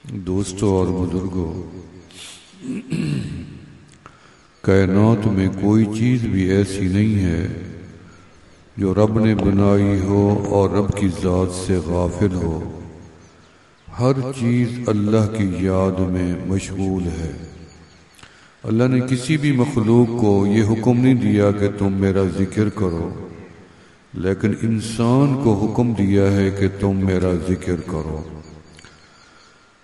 دوستو اور بزرگوں، کائنات میں کوئی چیز بھی ایسی نہیں ہے جو رب نے بنائی ہو اور رب کی ذات سے غافل ہو۔ ہر چیز اللہ کی یاد میں مشغول ہے۔ اللہ نے کسی بھی مخلوق کو یہ حکم نہیں دیا کہ تم میرا ذکر کرو، لیکن انسان کو حکم دیا ہے کہ تم میرا ذکر کرو۔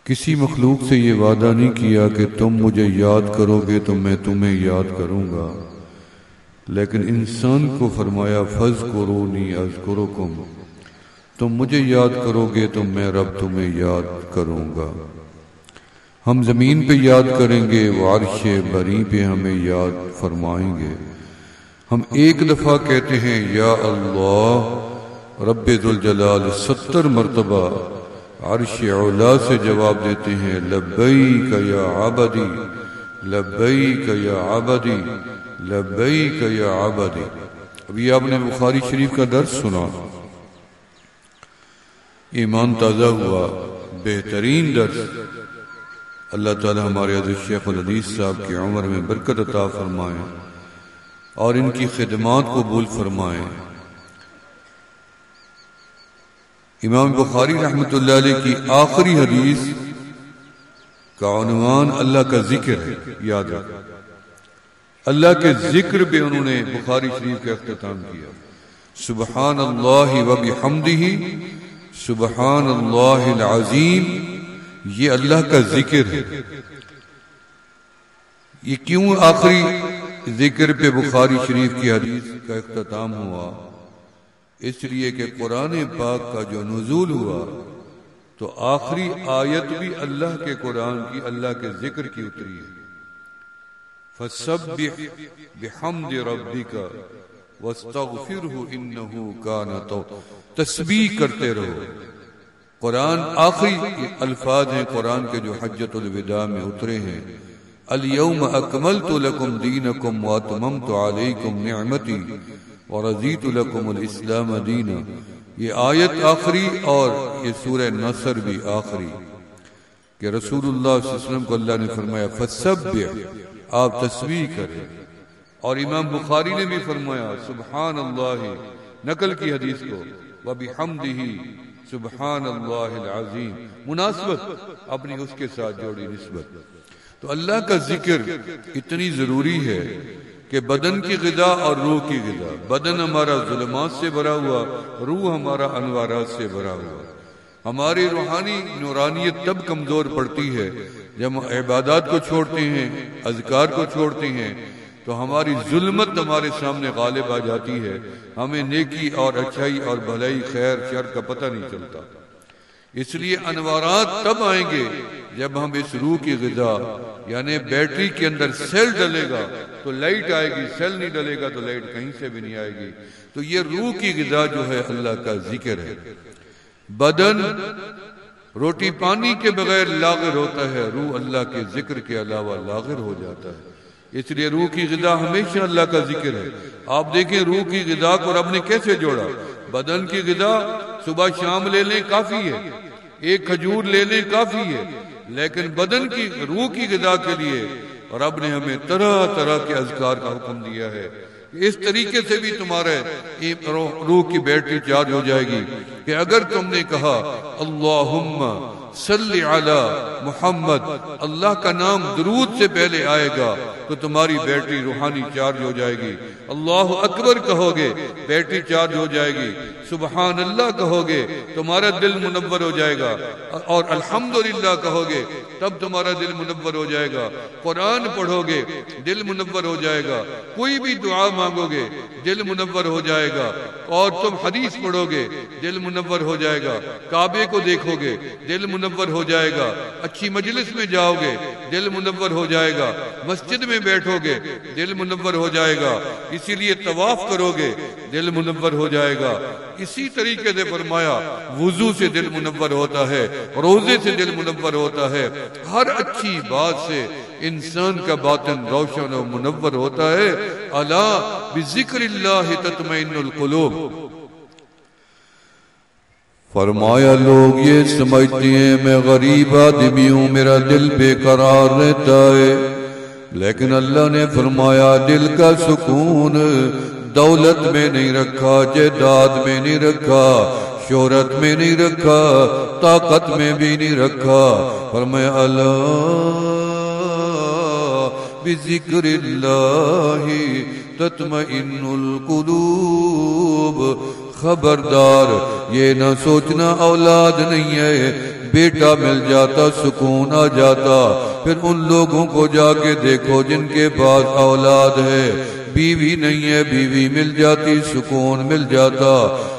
کسی مخلوق سے یہ وعدہ نہیں کیا کہ تم مجھے یاد کرو گے تو میں تمہیں یاد کروں گا، لیکن انسان کو فرمایا فَاذْكُرُونِي أَذْكُرُكُمْ، تم مجھے یاد کرو گے تو میں رب تمہیں یاد کروں گا۔ ہم زمین پہ یاد کریں گے، وہ عرش بری پہ ہمیں یاد فرمائیں گے۔ ہم ایک دفعہ کہتے ہیں یا اللہ رب ذوالجلال، 70 مرتبہ عرش علا سے جواب دیتے ہیں لبیک یا عبدی، لبیک یا عبدی، لبیک یا عبدی۔ ابھی آپ نے بخاری شریف کا درس سنا، ایمان تازہ ہوا، بہترین درس۔ اللہ تعالی ہمارے عزیز شیخ الحدیث صاحب کی عمر میں برکت عطا فرمائیں اور ان کی خدمات قبول فرمائیں۔ امام بخاری رحمۃ اللہ علیہ کی آخری حدیث کا عنوان اللہ کا ذکر ہے، یاد رکھیں۔ اللہ کے ذکر پہ انہوں نے بخاری شریف کا اختتام کیا۔ سبحان اللہ و بحمدہ، سبحان اللہ العظیم، یہ اللہ کا ذکر ہے۔ یہ کیوں آخری ذکر پہ بخاری شریف کی حدیث کا اختتام ہوا؟ اس لیے کہ قرآن پاک کا جو نزول ہوا تو آخری آیت بھی اللہ کے قرآن کی، اللہ کے ذکر کی اتری ہے۔ فَسَبِّحْ بِحَمْدِ رَبِّكَ وَاسْتَغْفِرْهُ إِنَّهُ كَانَ تَوَّابًا، تسبیح کرتے رہو۔ قرآن آخری الفاظ ہیں قرآن کے جو حجۃ الوداع میں اترے ہیں، اليوم اکملت لکم دینکم واتممت علیکم نعمتی ورضیت لکم الاسلام دینا۔ یہ آیت آخری اور یہ سورہ نصر بھی آخری، کہ رسول اللہ صلی اللہ علیہ وسلم کو اللہ نے فرمایا فسبح، آپ تسبیح کریں۔ اور امام بخاری نے بھی فرمایا سبحان اللہ، نقل کی حدیث کو، وبحمدہ سبحان اللہ العظیم، مناسبت اپنی اس کے ساتھ جوڑی نسبت۔ تو اللہ کا ذکر اتنی ضروری ہے کہ بدن کی غذا اور روح کی غذا، بدن ہمارا ظلمات سے بھرا ہوا، روح ہمارا انوارات سے بھرا ہوا۔ ہماری روحانی نورانیت تب کمزور پڑتی ہے جب ہم عبادات کو چھوڑتے ہیں، اذکار کو چھوڑتے ہیں، تو ہماری ظلمت ہمارے سامنے غالب آ جاتی ہے، ہمیں نیکی اور اچھائی اور بھلائی، خیر شر کا پتہ نہیں چلتا۔ اس لیے انوارات تب آئیں گے جب ہم اس روح کی غذا، یعنی بیٹری کے اندر سیل ڈلے گا تو لائٹ آئے گی، سیل نہیں ڈلے گا تو لائٹ کہیں سے بھی نہیں آئے گی۔ تو یہ روح کی غذا جو ہے اللہ کا ذکر ہے۔ بدن روٹی پانی کے بغیر لاغر ہوتا ہے، روح اللہ کے ذکر کے علاوہ لاغر ہو جاتا ہے۔ اس لیے روح کی غذا ہمیشہ اللہ کا ذکر ہے۔ آپ دیکھیں روح کی غذا کو رب نے کیسے جوڑا۔ بدن کی غذا صبح شام لے لیں کافی ہے، ایک کھجور لے لیں کافی ہے، لیکن بدن کی، روح کی غذا کے لیے رب نے ہمیں طرح طرح کے اذکار کا حکم دیا ہے۔ اس طریقے سے بھی تمہارے روح کی بیٹری چارج ہو جائے گی کہ اگر تم نے کہا اللہم صلی علی محمد، اللہ کا نام درود سے پہلے آئے گا تو تمہاری بیٹری روحانی چارج ہو جائے گی۔ اللہ اکبر کہو گے بیٹری چارج ہو جائے گی، سبحان اللہ کہو گے تمہارا دل منور ہو جائے گا، اور الحمدللہ کہو گے تب تمہارا دل منور ہو جائے گا۔ قرآن پڑھو گے دل منور ہو جائے گا، کوئی بھی دعا مانگو گے دل منور ہو جائے گا، اور تم حدیث پڑھو گے دل منور ہو جائے گا، کعبے کو دیکھو گے دل منور ہو جائے گا، اچھی مجلس میں جاؤ گے دل منور ہو جائے گا، مسجد میں بیٹھو گے دل منور ہو جائے گا، اسی لیے طواف کرو گے دل منور ہو جائے گا۔ اسی طریقے سے فرمایا وضو سے دل منور ہوتا ہے، روزے سے دل منور ہوتا ہے، ہر اچھی بات سے انسان کا باطن روشن و منور ہوتا ہے۔ الا بذکر اللہ تطمئن القلوب۔ فرمایا لوگ یہ سمجھتے ہیں میں غریب آدمی ہوں، میرا دل بے قرار رہتا ہے، لیکن اللہ نے فرمایا دل کا سکون دولت میں نہیں رکھا، جائیداد میں نہیں رکھا، شہرت میں نہیں رکھا، طاقت میں بھی نہیں رکھا۔ فرمایا الا بذکر اللہ تطمئن القلوب، خبردار یہ نہ سوچنا اولاد نہیں ہے، بیٹا مل جاتا سکون آ جاتا۔ پھر ان لوگوں کو جا کے دیکھو جن کے پاس اولاد ہے، بیوی نہیں ہے، بیوی مل جاتی سکون مل جاتا۔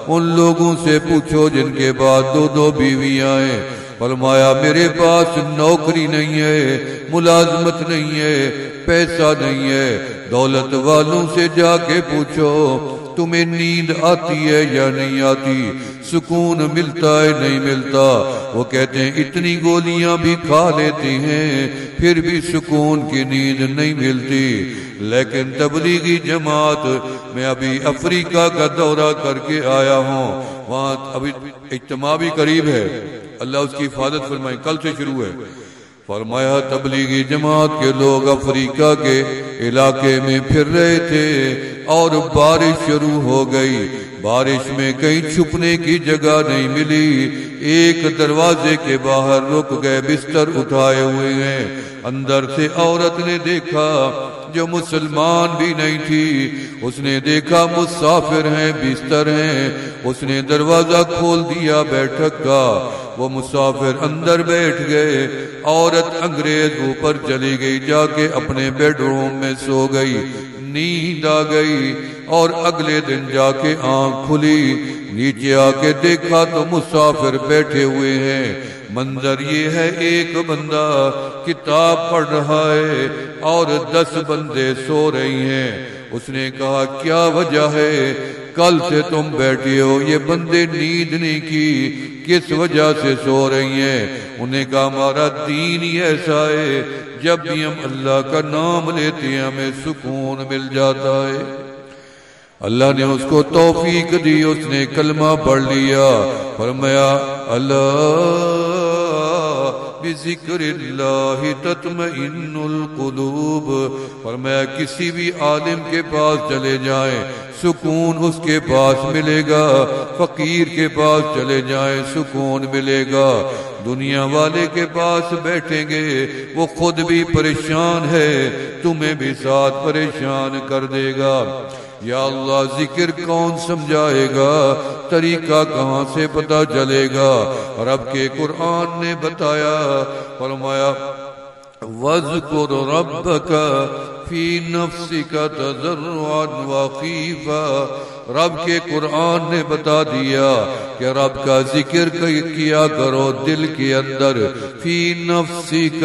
ان لوگوں سے پوچھو جن کے پاس دو دو بیویاں ہیں، فرمایا میرے پاس نوکری نہیں ہے، ملازمت نہیں ہے، پیسہ نہیں ہے۔ دولت والوں سے جا کے پوچھو تمہیں نیند آتی ہے یا نہیں آتی، سکون ملتا ہے نہیں ملتا؟ وہ کہتے ہیں اتنی گولیاں بھی کھا لیتے ہیں پھر بھی سکون کی نیند نہیں ملتی۔ لیکن تبلیغی جماعت میں ابھی افریقہ کا دورہ کر کے آیا ہوں، وہاں ابھی اجتماع بھی قریب ہے، اللہ اس کی حفاظت فرمائے، کل سے شروع ہے۔ فرمایا تبلیغی جماعت کے لوگ افریقہ کے علاقے میں پھر رہے تھے اور بارش شروع ہو گئی، بارش میں کہیں چھپنے کی جگہ نہیں ملی، ایک دروازے کے باہر رک گئے، بستر اٹھائے ہوئے ہیں۔ اندر سے عورت نے دیکھا جو مسلمان بھی نہیں تھی، اس نے دیکھا مسافر ہیں، بستر ہیں، اس نے دروازہ کھول دیا بیٹھک کا، وہ مسافر اندر بیٹھ گئے، عورت انگریز اوپر چلی گئی، جا کے اپنے بیڈ روم میں سو گئی، نیند آ گئی، اور اگلے دن جا کے آنکھ کھلی، نیچے آ کے دیکھا تو مسافر بیٹھے ہوئے ہیں۔ منظر یہ ہے ایک بندہ کتاب پڑھ رہا ہے اور 10 بندے سو رہی ہیں۔ اس نے کہا کیا وجہ ہے، کل سے تم بیٹھے ہو، یہ بندے نیند نہیں کی، کس وجہ سے سو رہی ہیں؟ انہیں کہا ہمارا دین ہی ایسا ہے، جب بھی ہم اللہ کا نام لیتے ہیں ہمیں سکون مل جاتا ہے۔ اللہ نے اس کو توفیق دی، اس نے کلمہ پڑھ لیا، فرمایا اللہ بذکر اللہ تطمئن القلوب، فرمایا کسی بھی عالم کے پاس چلے جائیں سکون اس کے پاس ملے گا، فقیر کے پاس چلے جائیں سکون ملے گا۔ دنیا والے کے پاس بیٹھیں گے وہ خود بھی پریشان ہے، تمہیں بھی ساتھ پریشان کر دے گا۔ یا اللہ ذکر کون سمجھائے گا، طریقہ کہاں سے پتہ چلے گا؟ رب کے قرآن نے بتایا، فرمایا وَاذْكُرْ رَبَّكَ فِي نَفْسِكَ تَضَرُّعًا وَخِيفًا، رب کے قرآن نے بتا دیا کہ رب کا ذکر کیا کرو دل کے اندر، فی نفسک،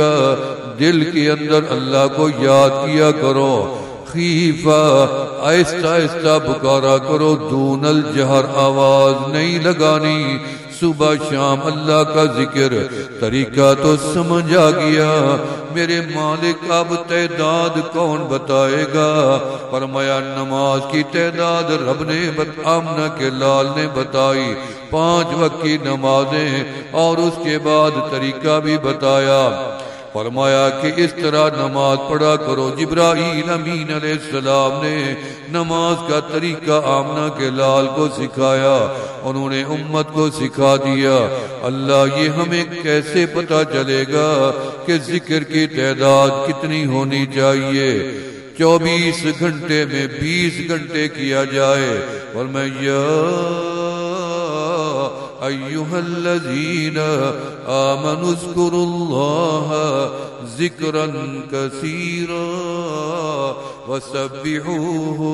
دل کے اندر اللہ کو یاد کیا کرو، خیفہ آہستہ آہستہ پکارا کرو، دون الجہر آواز نہیں لگانی، صبح شام اللہ کا ذکر۔ طریقہ تو سمجھ آ گیا، میرے مالک اب تعداد کون بتائے گا؟ فرمایا نماز کی تعداد رب نے آمنہ کے لال نے بتائی، 5 وقت کی نمازیں، اور اس کے بعد طریقہ بھی بتایا، فرمایا کہ اس طرح نماز پڑھا کرو۔ جبرائیل امین علیہ السلام نے نماز کا طریقہ آمنہ کے لال کو سکھایا، انہوں نے امت کو سکھا دیا۔ اللہ یہ ہمیں کیسے پتہ چلے گا کہ ذکر کی تعداد کتنی ہونی چاہیے؟ 24 گھنٹے میں 20 گھنٹے کیا جائے، اور میں ایھا الذین آمنوا اذکروا اللہ ذکرا کثیرا وسبحوہ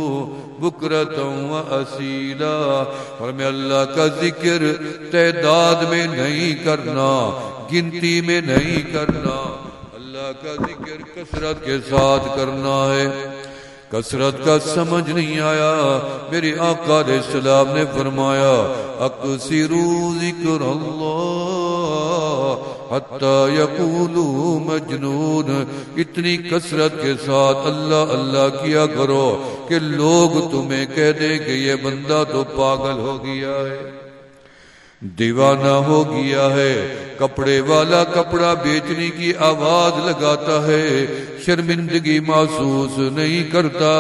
بکرۃ واصیلا، فرمایا اللہ کا ذکر تعداد میں نہیں کرنا، گنتی میں نہیں کرنا، اللہ کا ذکر کثرت کے ساتھ کرنا ہے۔ کثرت کا سمجھ نہیں آیا، میرے آقا علیہ السلام نے فرمایا اکثروا ذکر اللہ حتی یقولوا مجنون، اتنی کثرت کے ساتھ اللہ اللہ کیا کرو کہ لوگ تمہیں کہہ دیں کہ یہ بندہ تو پاگل ہو گیا ہے۔ دیوانہ ہو گیا ہے، کپڑے والا کپڑا بیچنے کی آواز لگاتا ہے، شرمندگی محسوس نہیں کرتا،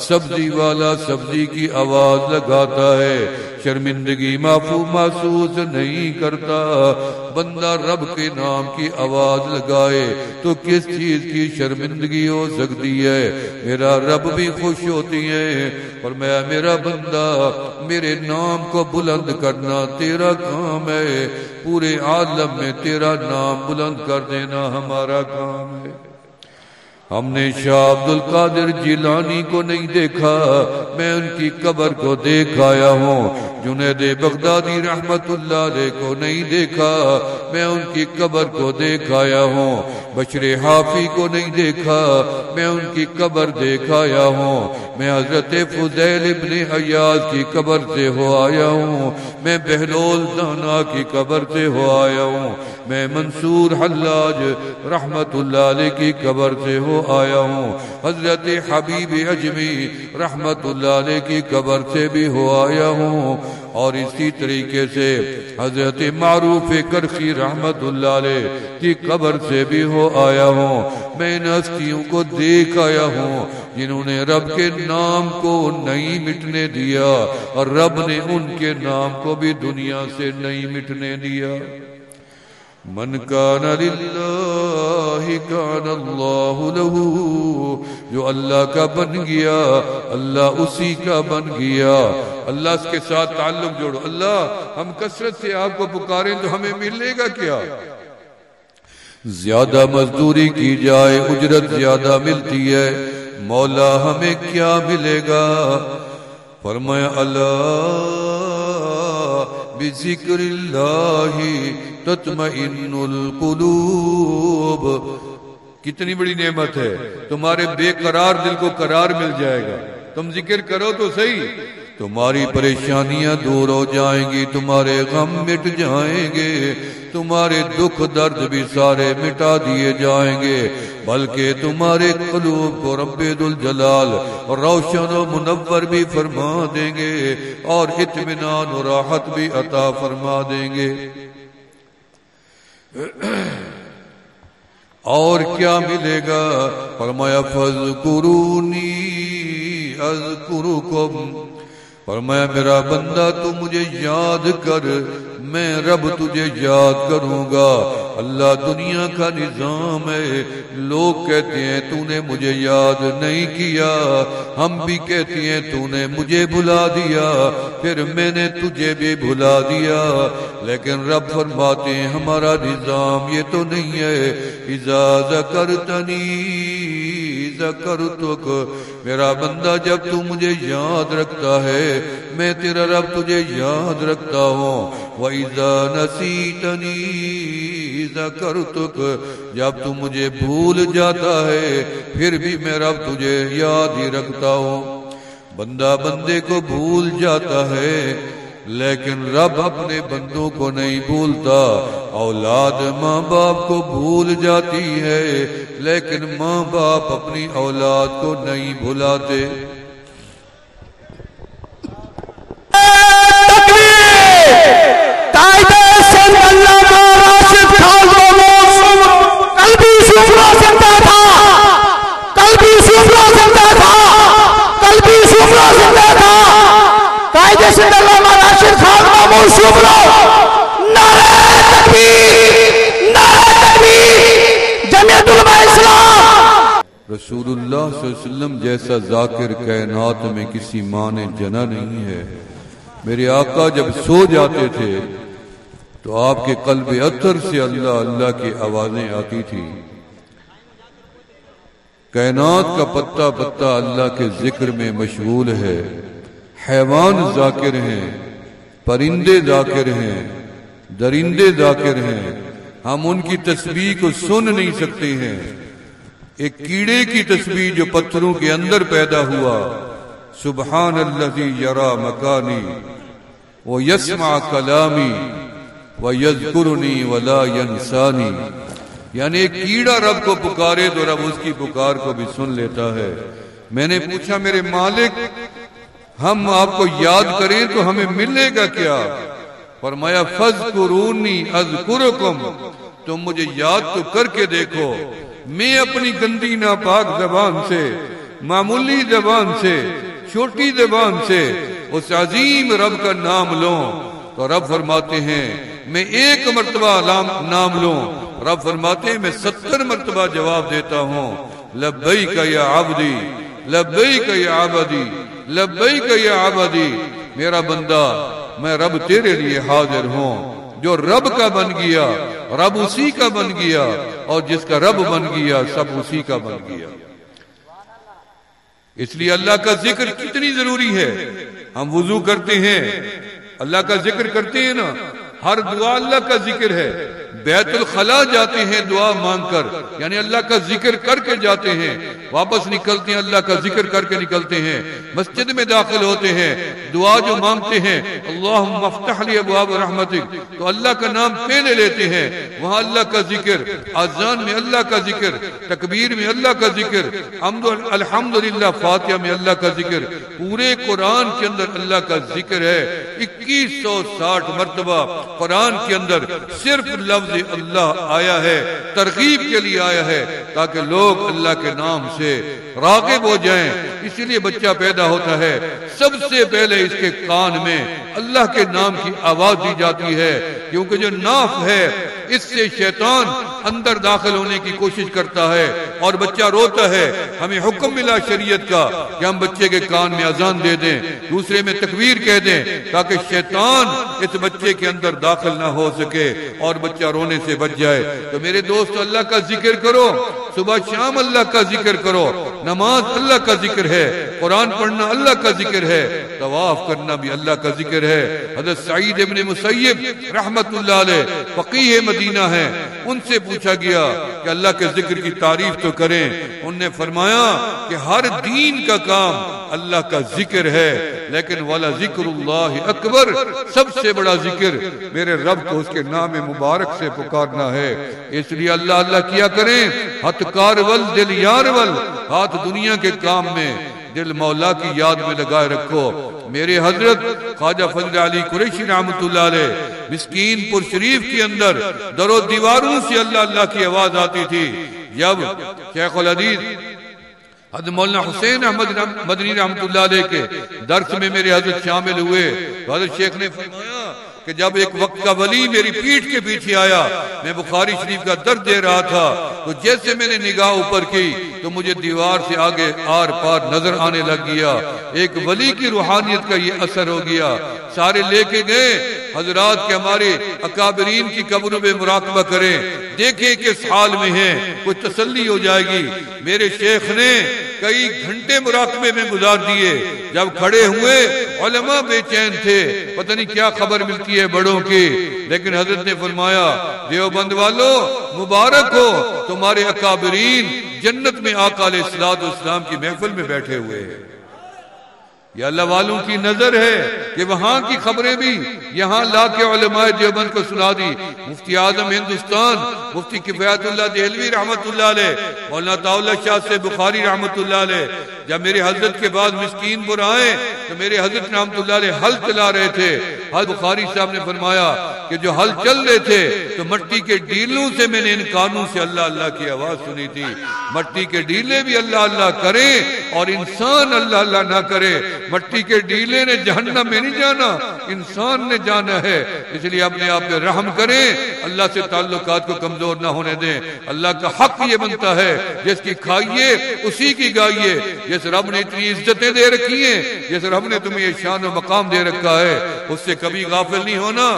سبزی والا سبزی کی آواز لگاتا ہے، شرمندگی محسوس نہیں کرتا۔ بندہ رب کے نام کی آواز لگائے تو کس چیز کی شرمندگی ہو سکتی ہے؟ میرا رب بھی خوش ہوتی ہے، اور میرا بندہ میرے نام کو بلند کرنا تیرا کام ہے، پورے عالم میں تیرا نام بلند کر دینا ہمارا کام ہے۔ ہم نے شاہ عبد القادر جیلانی کو نہیں دیکھا، میں ان کی قبر کو دیکھ آیا ہوں۔ جنید بغدادی رحمت اللہ علیہ کو نہیں دیکھا، میں ان کی قبر کو دیکھ آیا ہوں۔ بشر حافی کو نہیں دیکھا، میں ان کی قبر دیکھ آیا ہوں۔ میں حضرت فضیل ابن عیاض کی قبر سے ہو آیا ہوں، میں بہلول دانا کی قبر سے ہو آیا ہوں، میں منصور حلاج رحمت اللہ علیہ کی قبر سے ہو آیا ہوں، حضرت حبیب اجمی رحمت اللہ علیہ کی قبر سے بھی ہو آیا ہوں، اور اسی طریقے سے حضرت معروف کرخی رحمت اللہ علیہ کی قبر سے بھی ہو آیا ہوں۔ میں ان ہستیوں کو دیکھ آیا ہوں جنہوں نے رب کے نام کو نہیں مٹنے دیا، اور رب نے ان کے نام کو بھی دنیا سے نہیں مٹنے دیا۔ من کان للہ کان اللہ لہ، جو اللہ کا بن گیا اللہ اسی کا بن گیا۔ اللہ اس کے ساتھ تعلق جوڑو۔ اللہ ہم کثرت سے آپ کو پکاریں تو ہمیں ملے گا کیا؟ زیادہ مزدوری کی جائے اجرت زیادہ ملتی ہے، مولا ہمیں کیا ملے گا؟ فرمایا اللہ بذکر اللہ تطمئن القلوب۔ کتنی بڑی نعمت ہے، تمہارے بے قرار دل کو قرار مل جائے گا۔ تم ذکر کرو تو صحیح، تمہاری پریشانیاں دور ہو جائیں گی، تمہارے غم مٹ جائیں گے، تمہارے دکھ درد بھی سارے مٹا دیے جائیں گے، بلکہ تمہارے قلوب کو رب ذوالجلال روشن و منور بھی فرما دیں گے، اور اطمینان و راحت بھی عطا فرما دیں گے۔ اور کیا ملے گا؟ فرمایا فاذکرونی اذکرکم، فرمایا میرا بندہ تو مجھے یاد کر، میں رب تجھے یاد کروں گا۔ اللہ دنیا کا نظام ہے، لوگ کہتے ہیں تو نے مجھے یاد نہیں کیا، ہم بھی کہتے ہیں تو نے مجھے بھلا دیا، پھر میں نے تجھے بھی بھلا دیا، لیکن رب فرماتے ہیں ہمارا نظام یہ تو نہیں ہے۔ اذا ذکرتنی ذکرتک، میرا بندہ جب تو مجھے یاد رکھتا ہے میں تیرا رب تجھے یاد رکھتا ہوں۔ وَإِذَا نَسِيتَنِي ذَكَرْتُكَ، جب تو مجھے بھول جاتا ہے پھر بھی میں رب تجھے یاد ہی رکھتا ہوں۔ بندہ بندے کو بھول جاتا ہے لیکن رب اپنے بندوں کو نہیں بھولتا۔ اولاد ماں باپ کو بھول جاتی ہے لیکن ماں باپ اپنی اولاد کو نہیں بھلاتے۔ رسول اللہ صلی اللہ علیہ وسلم جیسا ذاکر کائنات میں کسی ماں نے جنا نہیں ہے۔ میرے آقا جب سو جاتے تھے تو آپ کے قلب اطہر سے اللہ اللہ کی آوازیں آتی تھی۔ کائنات کا پتا پتا اللہ کے ذکر میں مشغول ہے، حیوان ذاکر ہیں، پرندے ذاکر ہیں، درندے ذاکر ہیں، ہم ان کی تسبیح کو سن نہیں سکتے ہیں۔ ایک کیڑے کی تسبیح جو پتھروں کے اندر پیدا ہوا، سبحان الذی یرا مکانی ویسمع کلامی ویذکرنی ولا ینسانی، یعنی ایک کیڑا رب کو پکارے تو رب اس کی پکار کو بھی سن لیتا ہے۔ میں نے پوچھا میرے مالک ہم آپ کو یاد کریں تو ہمیں ملے گا کیا؟ فرمایا فَاذْكُرُونِي أَذْكُرُكُمْ، تم مجھے یاد تو کر کے دیکھو، میں اپنی گندی ناپاک زبان سے، معمولی زبان سے، چھوٹی زبان سے اس عظیم رب کا نام لوں تو رب فرماتے ہیں میں 1 مرتبہ نام لوں، رب فرماتے ہیں میں 70 مرتبہ جواب دیتا ہوں، لبیک یا عبدی، لبیک یا عبدی، لبیک یا عبدی، میرا بندہ میں رب تیرے لیے حاضر ہوں۔ جو رب کا بن گیا رب اسی کا بن گیا، اور جس کا رب بن گیا سب اسی کا بن گیا۔ اس لیے اللہ کا ذکر کتنی ضروری ہے۔ ہم وضو کرتے ہیں اللہ کا ذکر کرتے ہیں نا، ہر دعا اللہ کا ذکر ہے۔ بیت الخلا جاتے ہیں دعا مانگ کر، یعنی اللہ کا ذکر کر کے جاتے ہیں، واپس نکلتے ہیں اللہ کا ذکر کر کے نکلتے ہیں۔ مسجد میں داخل ہوتے ہیں، دعا جو مانگتے ہیں اللہم افتح لی ابواب رحمتک، تو اللہ کا نام پہلے لیتے ہیں، وہاں اللہ کا ذکر، اذان میں اللہ کا ذکر، تکبیر میں اللہ کا ذکر، الحمدللہ فاتحہ میں اللہ کا ذکر۔ پورے قرآن کے اندر اللہ کا ذکر ہے 2160 مرتبہ۔ قرآن کے اندر صرف لفظ اللہ آیا ہے، ترغیب کے لیے آیا ہے تاکہ لوگ اللہ کے نام سے راغب ہو جائیں۔ اسی لیے بچہ پیدا ہوتا ہے، سب سے پہلے اس کے کان میں اللہ کے نام کی آواز دی جاتی ہے، کیونکہ جو ناف ہے اس سے شیطان اندر داخل ہونے کی کوشش کرتا ہے اور بچہ روتا ہے۔ ہمیں حکم ملا شریعت کا کہ ہم بچے کے کان میں اذان دے دیں، دوسرے میں تکبیر کہہ دیں، تاکہ شیطان اس بچے کے اندر داخل نہ ہو سکے اور بچہ رونے سے بچ جائے۔ تو میرے دوست اللہ کا ذکر کرو، صبح شام اللہ کا ذکر کرو، نماز اللہ کا ذکر ہے، قرآن پڑھنا اللہ کا ذکر ہے، طواف کرنا بھی اللہ کا ذکر ہے۔ حضرت سعید ابن مسیب رحمت اللہ علیہ فقیہ مدینہ ہیں، ان سے پوچھا گیا کہ اللہ کے ذکر کی تعریف تو کریں۔ انہوں نے فرمایا کہ ہر دین کا کام اللہ کا ذکر ہے، لیکن والا ذکر اللہ اکبر، سب سے بڑا ذکر میرے رب کو اس کے نام مبارک سے پکارنا ہے۔ اس لیے اللہ اللہ کیا کریں، ہاتھ کار ول دل یار ول، ہاتھ دنیا کے کام میں، دل مولا کی یاد میں لگائے رکھو۔ میرے حضرت خواجہ فضل علی قریشی رحمت اللہ علیہ مسکین پور شریف کے اندر در و دیواروں سے اللہ اللہ کی آواز آتی تھی۔ جب شیخ الحدیث حضرت مولانا حسین احمد مدنی رحمت اللہ علیہ کے درس میں میرے حضرت شامل ہوئے تو حضرت شیخ نے فرمایا کہ جب ایک وقت کا ولی میری پیٹھ کے پیچھے آیا، میں بخاری شریف کا درد دے رہا تھا، تو جیسے میں نے نگاہ اوپر کی تو مجھے دیوار سے آگے آر پار نظر آنے لگ گیا۔ ایک ولی کی روحانیت کا یہ اثر ہو گیا۔ سارے لے کے گئے حضرات کے ہمارے اکابرین کی قبروں میں مراقبہ کریں، دیکھیں کس حال میں ہیں، کچھ تسلی ہو جائے گی۔ میرے شیخ نے کئی گھنٹے مراقبے میں گزار دیے۔ جب کھڑے ہوئے علماء بے چین تھے، پتہ نہیں کیا خبر ملتی ہے بڑوں کی، لیکن حضرت نے فرمایا دیوبند والو مبارک ہو، تمہارے اکابرین جنت میں آقا علیہ السلام کی محفل میں بیٹھے ہوئے ہیں۔ یہ اللہ والوں کی نظر ہے کہ وہاں کی خبریں بھی یہاں لا کے علماء دیوبند کو سنا دی۔ مفتی اعظم ہندوستان مفتی کفایت اللہ دہلوی رحمت اللہ علیہ، مولانا طاولہ شاہ سے بخاری رحمت اللہ علیہ، جب میرے حضرت کے بعد مسکین پور آئے تو میرے حضرت رحمت اللہ علیہ حل چلا رہے تھے۔ حل بخاری صاحب نے فرمایا کہ جو حل چل رہے تھے تو مٹی کے ڈیلوں سے میں نے ان کانوں سے اللہ اللہ کی آواز سنی تھی۔ مٹی کے ڈیلے بھی اللہ اللہ کریں اور انسان اللہ اللہ نہ کرے۔ مٹی کے ڈیلے نے جہنم میں نہیں جانا، انسان نے جانا ہے۔ اس لیے اپنے آپ پہ رحم کریں، اللہ سے تعلقات کو کمزور نہ ہونے دیں۔ اللہ کا حق یہ بنتا ہے جس کی کھائیے اسی کی گائیے۔ جس رب نے اتنی عزتیں دے رکھی ہیں، جس رب نے تمہیں یہ شان و مقام دے رکھا ہے، اس سے کبھی غافل نہیں ہونا۔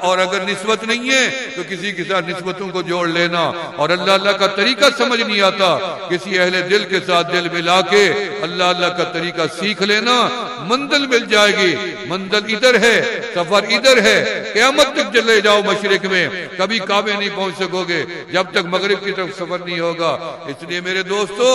اور اگر نسبت نہیں ہے تو کسی کے ساتھ نسبتوں کو جوڑ لینا، اور اللہ اللہ کا طریقہ سمجھ نہیں آتا، کسی اہل دل کے ساتھ دل ملا کے اللہ اللہ کا طریقہ سیکھ لینا، منزل مل جائے گی۔ منزل ادھر ہے، سفر ادھر ہے، قیامت تک چلے جاؤ مشرق میں، کبھی کعبے نہیں پہنچ سکو گے جب تک مغرب کی طرف سفر نہیں ہوگا۔ اس لیے میرے دوستو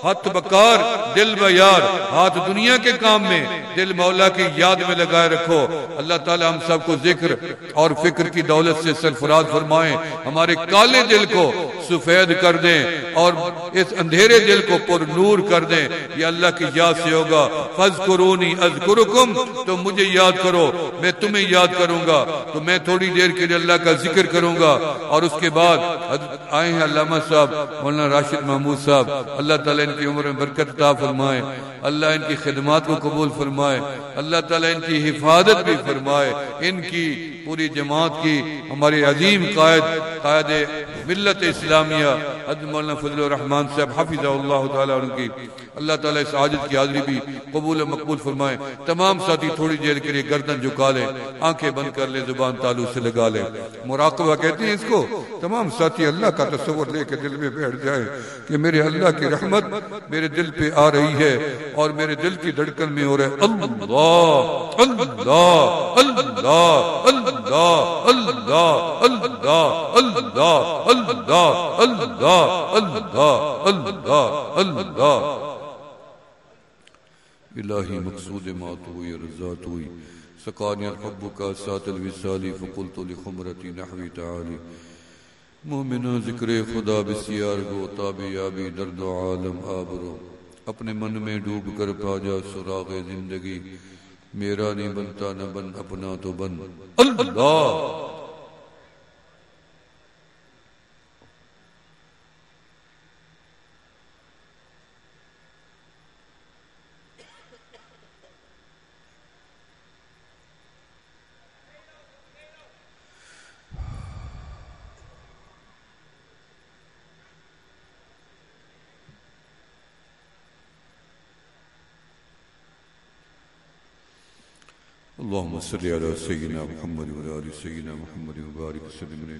ہاتھ بکار دل بیار، ہاتھ دنیا کے کام میں، دل مولا کی یاد میں لگائے رکھو۔ اللہ تعالی ہم سب کو ذکر اور فکر کی دولت سے سرفراز فرمائیں، ہمارے کالے دل کو سفید کر دیں اور اس اندھیرے دل کو پر نور کر دیں۔ یہ اللہ کی یاد سے ہوگا۔ فَاذْكُرُونِي أَذْكُرُكُمْ، تو مجھے یاد کرو میں تمہیں یاد کروں گا۔ تو میں تھوڑی دیر کے لیے اللہ کا ذکر کروں گا اور اس کے بعد آئے ہیں علامہ صاحب مولانا راشد محمود صاحب، اللہ تعالیٰ ان کی عمر میں برکت عطا فرمائے، اللہ ان کی خدمات کو قبول فرمائے، اللہ تعالیٰ ان کی حفاظت بھی فرمائے، ان کی پوری جماعت کی، ہمارے عظیم قائد ملت اسلامیہ حضرت مولانا فضل الرحمان صاحب حفظہ اللہ تعالیٰ ان کی اللہ تعالیٰ اس عاجز کی حاضری بھی قبول و مقبول فرمائے۔ تمام ساتھی تھوڑی دیر کے لیے گردن جھکا لیں، آنکھیں بند کر لیں، زبان تالو سے لگا لیں۔ مراقبہ کہتے ہیں اس کو۔ تمام ساتھی اللہ کا تصور لے کے دل میں بیٹھ جائیں کہ میرے اللہ کی رحمت میرے دل پہ آ رہی ہے اور میرے دل کی دھڑکن میں ہو رہا ہے اللہ اللہ اللہ اللہ اللہ اللہ اللہ اللہ اللہ اللہ اللہ اللہ۔ الہی مقصود مات ہوئی رضات ہوئی سقانی الحب کا سات الوصالی فقلت لخمرتی نحوی تعالی مومنہ ذکر خدا بسیار گو تاب یابی درد عالم آبرو اپنے من میں ڈوب کر پا جا سراغ زندگی میرا نہیں بنتا نہ بن اپنا تو بن اللہ۔ اللهم صل على سيدنا محمد وعلى آل سيدنا محمد وبارك وسلم